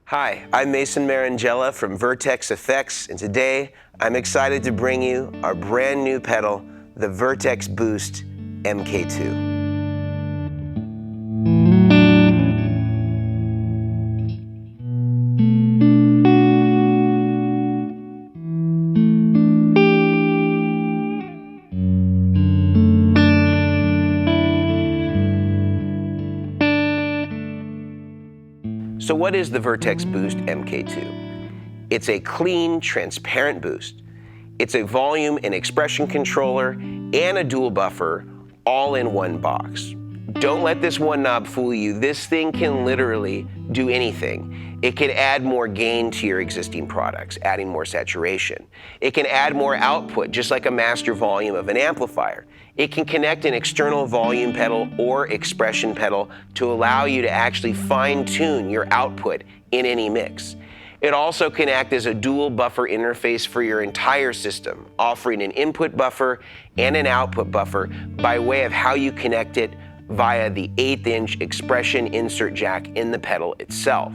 Hi, I'm Mason Marangella from Vertex Effects, and today I'm excited to bring you our brand new pedal, the Vertex Boost MKII. So what is the Vertex Boost MKII? It's a clean, transparent boost. It's a volume and expression controller and a dual buffer all in one box. Don't let this one knob fool you. This thing can literally do anything. It can add more gain to your existing products, adding more saturation. It can add more output, just like a master volume of an amplifier. It can connect an external volume pedal or expression pedal to allow you to actually fine-tune your output in any mix. It also can act as a dual buffer interface for your entire system, offering an input buffer and an output buffer by way of how you connect it via the 1/8" expression insert jack in the pedal itself.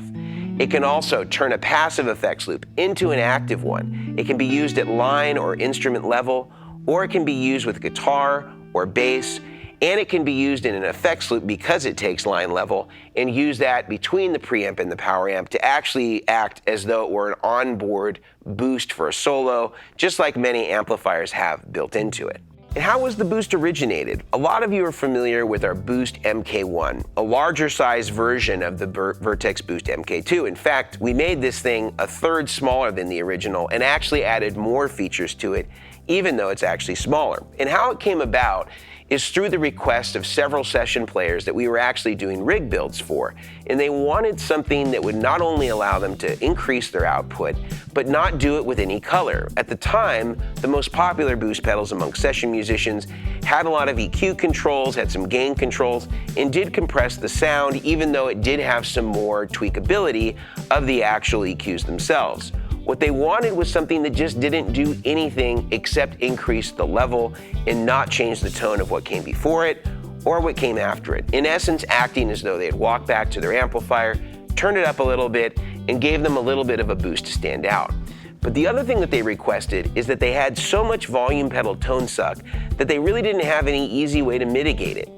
It can also turn a passive effects loop into an active one. It can be used at line or instrument level, or it can be used with guitar or bass, and it can be used in an effects loop because it takes line level, and use that between the preamp and the power amp to actually act as though it were an onboard boost for a solo, just like many amplifiers have built into it. And how was the Boost originated? A lot of you are familiar with our Boost MKI, a larger size version of the Vertex Boost MKII. In fact, we made this thing a third smaller than the original and actually added more features to it, even though it's actually smaller. And how it came about is through the request of several session players that we were actually doing rig builds for. And they wanted something that would not only allow them to increase their output, but not do it with any color. At the time, the most popular boost pedals among session musicians had a lot of EQ controls, had some gain controls, and did compress the sound, even though it did have some more tweakability of the actual EQs themselves. What they wanted was something that just didn't do anything except increase the level and not change the tone of what came before it or what came after it. In essence, acting as though they had walked back to their amplifier, turned it up a little bit, and gave them a little bit of a boost to stand out. But the other thing that they requested is that they had so much volume pedal tone suck that they really didn't have any easy way to mitigate it.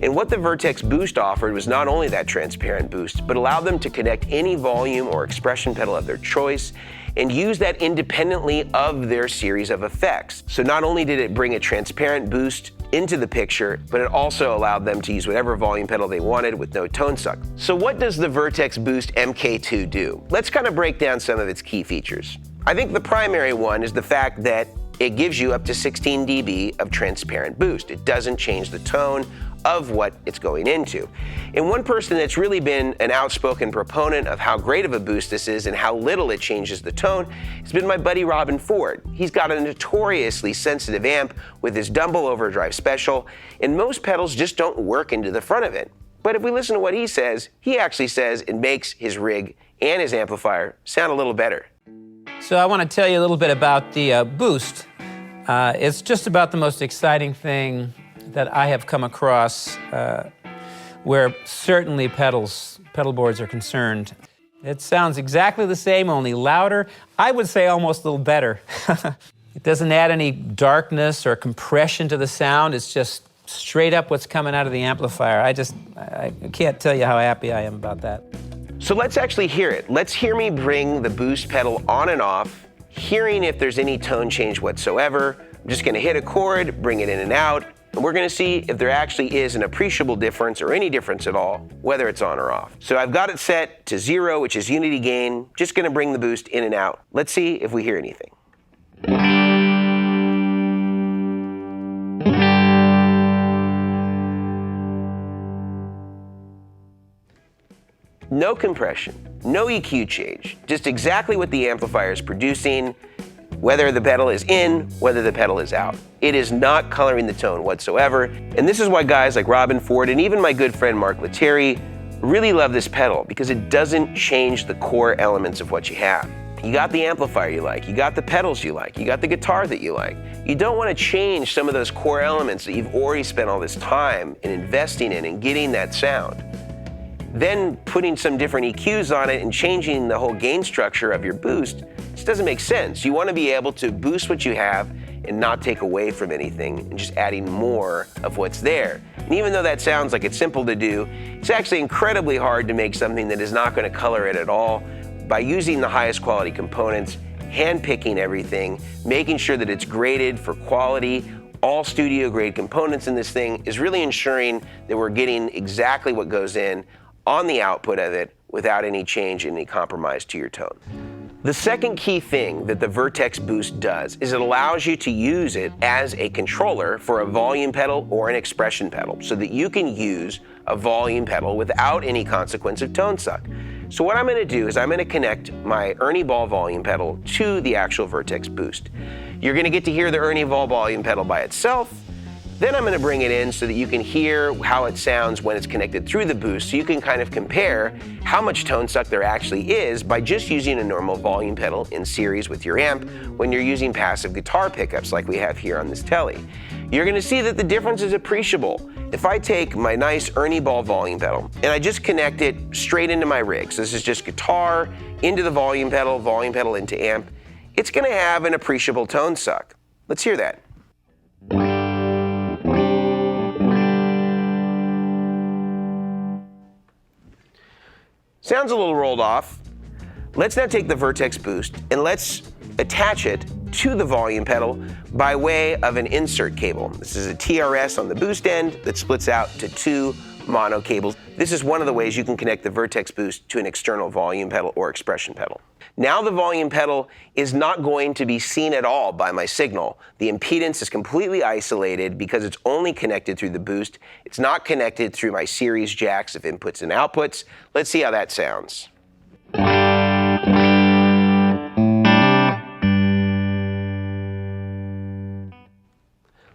And what the Vertex Boost offered was not only that transparent boost, but allowed them to connect any volume or expression pedal of their choice and use that independently of their series of effects. So not only did it bring a transparent boost into the picture, but it also allowed them to use whatever volume pedal they wanted with no tone suck. So what does the Vertex Boost MKII do? Let's kind of break down some of its key features. I think the primary one is the fact that it gives you up to 16 dB of transparent boost. It doesn't change the tone of what it's going into. And one person that's really been an outspoken proponent of how great of a boost this is and how little it changes the tone has been my buddy Robin Ford. He's got a notoriously sensitive amp with his Dumble Overdrive Special, and most pedals just don't work into the front of it. But if we listen to what he says, he actually says it makes his rig and his amplifier sound a little better. So I want to tell you a little bit about the Boost. It's just about the most exciting thing that I have come across where certainly pedalboards are concerned. It sounds exactly the same, only louder. I would say almost a little better. It doesn't add any darkness or compression to the sound. It's just straight up what's coming out of the amplifier. I can't tell you how happy I am about that. So let's actually hear it. Let's hear me bring the boost pedal on and off, hearing if there's any tone change whatsoever. I'm just gonna hit a chord, bring it in and out, and we're gonna see if there actually is an appreciable difference or any difference at all, whether it's on or off. So I've got it set to 0, which is unity gain. Just gonna bring the boost in and out. Let's see if we hear anything. No compression, no EQ change, just exactly what the amplifier is producing, whether the pedal is in, whether the pedal is out. It is not coloring the tone whatsoever, and this is why guys like Robin Ford and even my good friend Mark Lettieri really love this pedal, because it doesn't change the core elements of what you have. You got the amplifier you like, you got the pedals you like, you got the guitar that you like. You don't want to change some of those core elements that you've already spent all this time in investing in and getting that sound. then putting some different EQs on it and changing the whole gain structure of your boost just doesn't make sense. You want to be able to boost what you have and not take away from anything and just adding more of what's there. And even though that sounds like it's simple to do, it's actually incredibly hard to make something that is not going to color it at all by using the highest quality components, hand-picking everything, making sure that it's graded for quality. All studio grade components in this thing is really ensuring that we're getting exactly what goes in on the output of it without any change, any compromise to your tone. The second key thing that the Vertex Boost does is it allows you to use it as a controller for a volume pedal or an expression pedal so that you can use a volume pedal without any consequence of tone suck. So what I'm going to do is I'm going to connect my Ernie Ball volume pedal to the actual Vertex Boost. You're going to get to hear the Ernie Ball volume pedal by itself. Then I'm going to bring it in so that you can hear how it sounds when it's connected through the boost, so you can kind of compare how much tone suck there actually is by just using a normal volume pedal in series with your amp when you're using passive guitar pickups like we have here on this Telly. You're going to see that the difference is appreciable. If I take my nice Ernie Ball volume pedal and I just connect it straight into my rig, so this is just guitar into the volume pedal into amp, it's going to have an appreciable tone suck. Let's hear that. Sounds a little rolled off. Let's now take the Vertex Boost and let's attach it to the volume pedal by way of an insert cable. This is a TRS on the boost end that splits out to two mono cables. This is one of the ways you can connect the Vertex Boost to an external volume pedal or expression pedal. Now the volume pedal is not going to be seen at all by my signal. The impedance is completely isolated because it's only connected through the boost. It's not connected through my series jacks of inputs and outputs. Let's see how that sounds.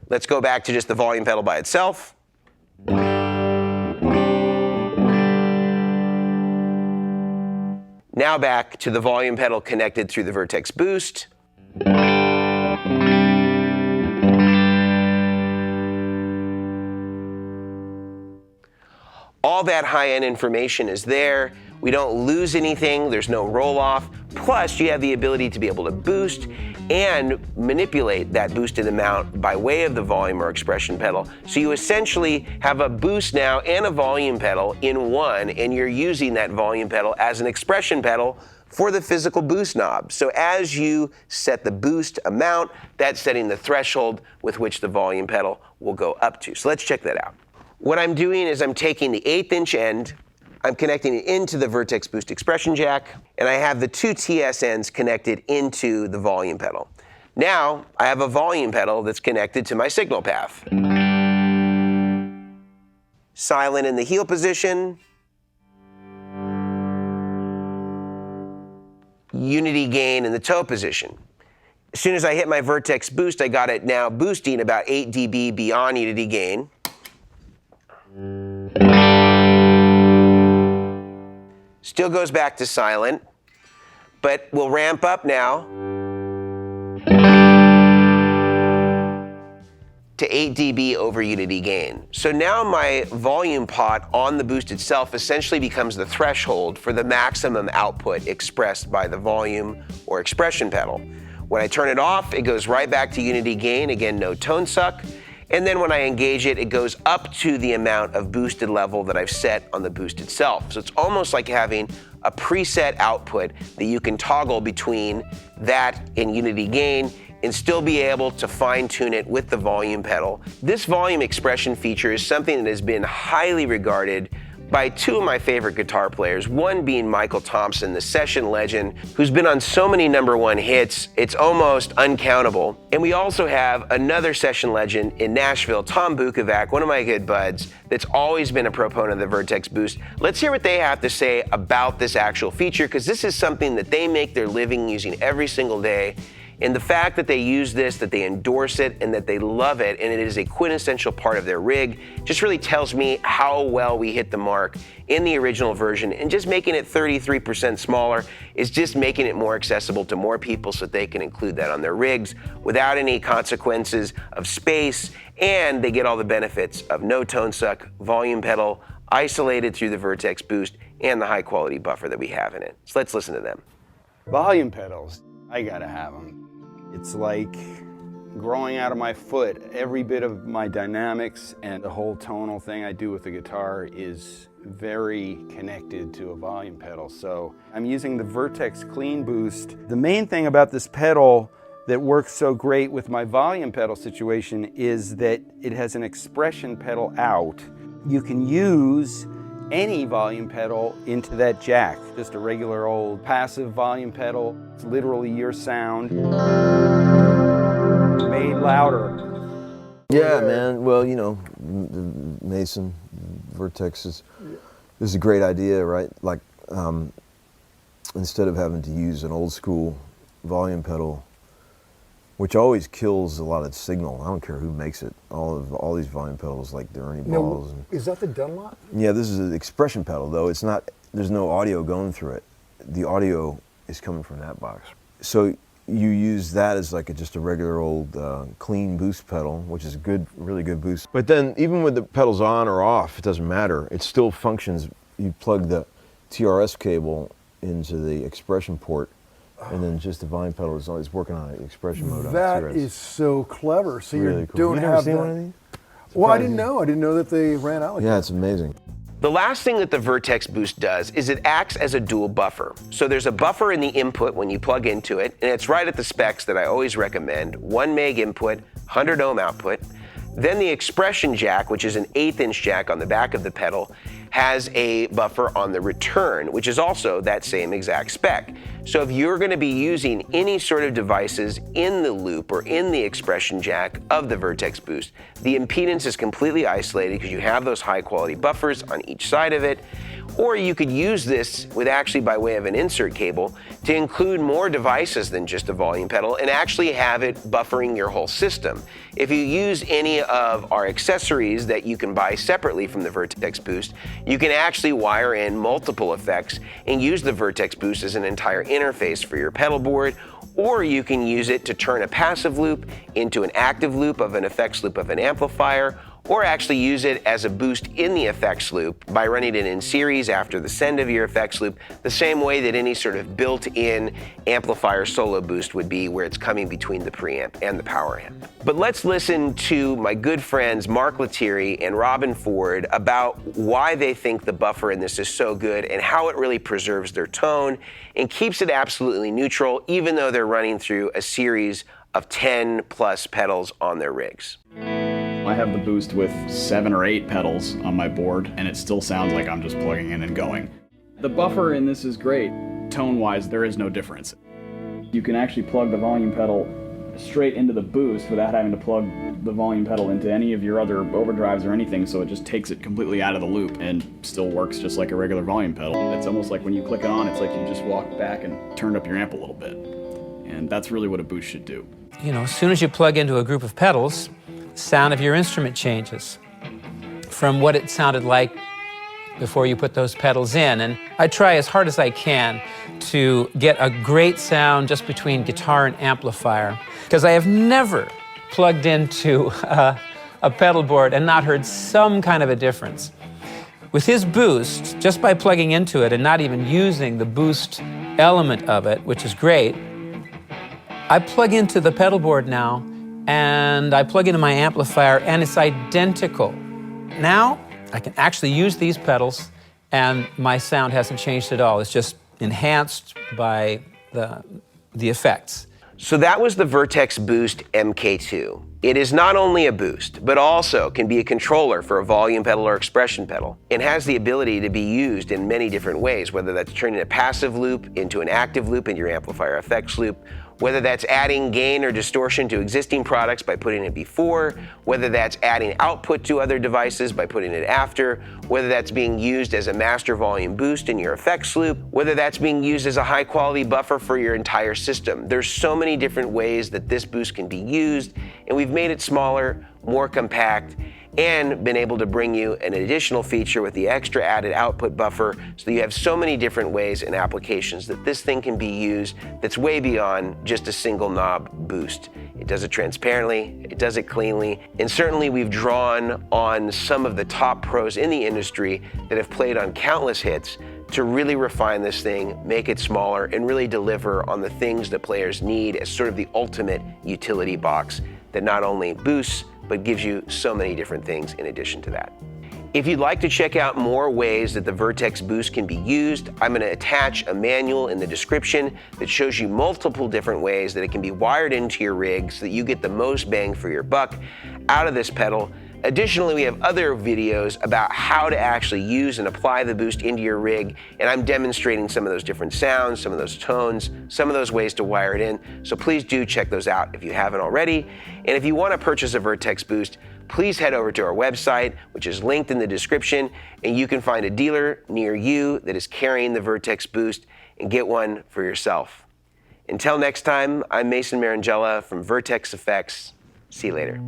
Let's go back to just the volume pedal by itself. Now back to the volume pedal connected through the Vertex Boost. All that high-end information is there. We don't lose anything, there's no roll-off. Plus, you have the ability to be able to boost and manipulate that boosted amount by way of the volume or expression pedal. So you essentially have a boost now and a volume pedal in one, and you're using that volume pedal as an expression pedal for the physical boost knob. So as you set the boost amount, that's setting the threshold with which the volume pedal will go up to. So let's check that out. What I'm doing is I'm taking the 1/8" end, I'm connecting it into the Vertex Boost expression jack, and I have the two TS ends connected into the volume pedal. Now, I have a volume pedal that's connected to my signal path. Silent in the heel position. Unity gain in the toe position. As soon as I hit my Vertex Boost, I got it now boosting about 8 dB beyond unity gain. Still goes back to silent, but we'll ramp up now to 8 dB over unity gain. So now my volume pot on the boost itself essentially becomes the threshold for the maximum output expressed by the volume or expression pedal. When I turn it off, it goes right back to unity gain, again, no tone suck. And then when I engage it, it goes up to the amount of boosted level that I've set on the boost itself. So it's almost like having a preset output that you can toggle between that and unity gain and still be able to fine-tune it with the volume pedal. This volume expression feature is something that has been highly regarded by two of my favorite guitar players, one being Michael Thompson, the session legend, who's been on so many #1 hits, it's almost uncountable. And we also have another session legend in Nashville, Tom Bukovac, one of my good buds, that's always been a proponent of the Vertex Boost. Let's hear what they have to say about this actual feature, because this is something that they make their living using every single day. And the fact that they use this, that they endorse it, and that they love it, and it is a quintessential part of their rig, just really tells me how well we hit the mark in the original version. And just making it 33% smaller is just making it more accessible to more people so that they can include that on their rigs without any consequences of space, and they get all the benefits of no tone suck, volume pedal, isolated through the Vertex Boost and the high quality buffer that we have in it. So let's listen to them. Volume pedals, I gotta have them. It's like growing out of my foot. Every bit of my dynamics and the whole tonal thing I do with the guitar is very connected to a volume pedal. So I'm using the Vertex Clean Boost. The main thing about this pedal that works so great with my volume pedal situation is that it has an expression pedal out. You can use any volume pedal into that jack, just a regular old passive volume pedal. It's literally your sound made louder. Yeah, man. Well, you know, the Mason Vertex is a great idea, right? Like, instead of having to use an old school volume pedal, which always kills a lot of signal. I don't care who makes it. All these volume pedals, like the Ernie Balls. Is that the Dunlop? Yeah, this is an expression pedal, though. It's not. There's no audio going through it. The audio is coming from that box. So you use that as like just a regular old clean boost pedal, which is a good, really good boost. But then even with the pedals on or off, it doesn't matter. It still functions. You plug the TRS cable into the expression port, and then just the volume pedal is always working on an expression mode. That is so clever. So really you cool. don't You've never have seen that. one of these? Well, I didn't know. I didn't know that they ran out like Yeah, that. it's amazing. The last thing that the Vertex Boost does is it acts as a dual buffer. So there's a buffer in the input when you plug into it, and it's right at the specs that I always recommend. 1 meg input, 100 ohm output. Then the expression jack, which is an 1/8 inch jack on the back of the pedal, has a buffer on the return, which is also that same exact spec. So if you're going to be using any sort of devices in the loop or in the expression jack of the Vertex Boost, the impedance is completely isolated because you have those high quality buffers on each side of it. Or you could use this with actually by way of an insert cable to include more devices than just a volume pedal and actually have it buffering your whole system. If you use any of our accessories that you can buy separately from the Vertex Boost, you can actually wire in multiple effects and use the Vertex Boost as an entire interface for your pedal board, or you can use it to turn a passive loop into an active loop of an effects loop of an amplifier, or actually use it as a boost in the effects loop by running it in series after the send of your effects loop, the same way that any sort of built-in amplifier solo boost would be, where it's coming between the preamp and the power amp. But let's listen to my good friends Mark Lettieri and Robin Ford about why they think the buffer in this is so good and how it really preserves their tone and keeps it absolutely neutral, even though they're running through a series of 10 plus pedals on their rigs. I have the Boost with 7 or 8 pedals on my board, and it still sounds like I'm just plugging in and going. The buffer in this is great. Tone-wise, there is no difference. You can actually plug the volume pedal straight into the Boost without having to plug the volume pedal into any of your other overdrives or anything, so it just takes it completely out of the loop and still works just like a regular volume pedal. It's almost like when you click it on, it's like you just walked back and turned up your amp a little bit. And that's really what a Boost should do. You know, as soon as you plug into a group of pedals, the sound of your instrument changes from what it sounded like before you put those pedals in. And I try as hard as I can to get a great sound just between guitar and amplifier, because I have never plugged into a pedal board and not heard some kind of a difference. With his Boost, just by plugging into it and not even using the Boost element of it, which is great, I plug into the pedal board now and I plug into my amplifier and it's identical. Now I can actually use these pedals and my sound hasn't changed at all. It's just enhanced by the effects. So that was the Vertex Boost MKII. It is not only a boost, but also can be a controller for a volume pedal or expression pedal, and has the ability to be used in many different ways, whether that's turning a passive loop into an active loop in your amplifier effects loop, whether that's adding gain or distortion to existing products by putting it before, whether that's adding output to other devices by putting it after, whether that's being used as a master volume boost in your effects loop, whether that's being used as a high quality buffer for your entire system. There's so many different ways that this boost can be used, and we've made it smaller, more compact, and been able to bring you an additional feature with the extra added output buffer, so that you have so many different ways and applications that this thing can be used that's way beyond just a single knob boost. It does it transparently, it does it cleanly, and certainly we've drawn on some of the top pros in the industry that have played on countless hits to really refine this thing, make it smaller, and really deliver on the things that players need as sort of the ultimate utility box that not only boosts, but gives you so many different things in addition to that. If you'd like to check out more ways that the Vertex Boost can be used, I'm going to attach a manual in the description that shows you multiple different ways that it can be wired into your rig so that you get the most bang for your buck out of this pedal. Additionally, we have other videos about how to actually use and apply the boost into your rig, and I'm demonstrating some of those different sounds, some of those tones, some of those ways to wire it in, so please do check those out if you haven't already. And if you want to purchase a Vertex Boost, please head over to our website, which is linked in the description, and you can find a dealer near you that is carrying the Vertex Boost and get one for yourself. Until next time, I'm Mason Marangella from Vertex Effects. See you later.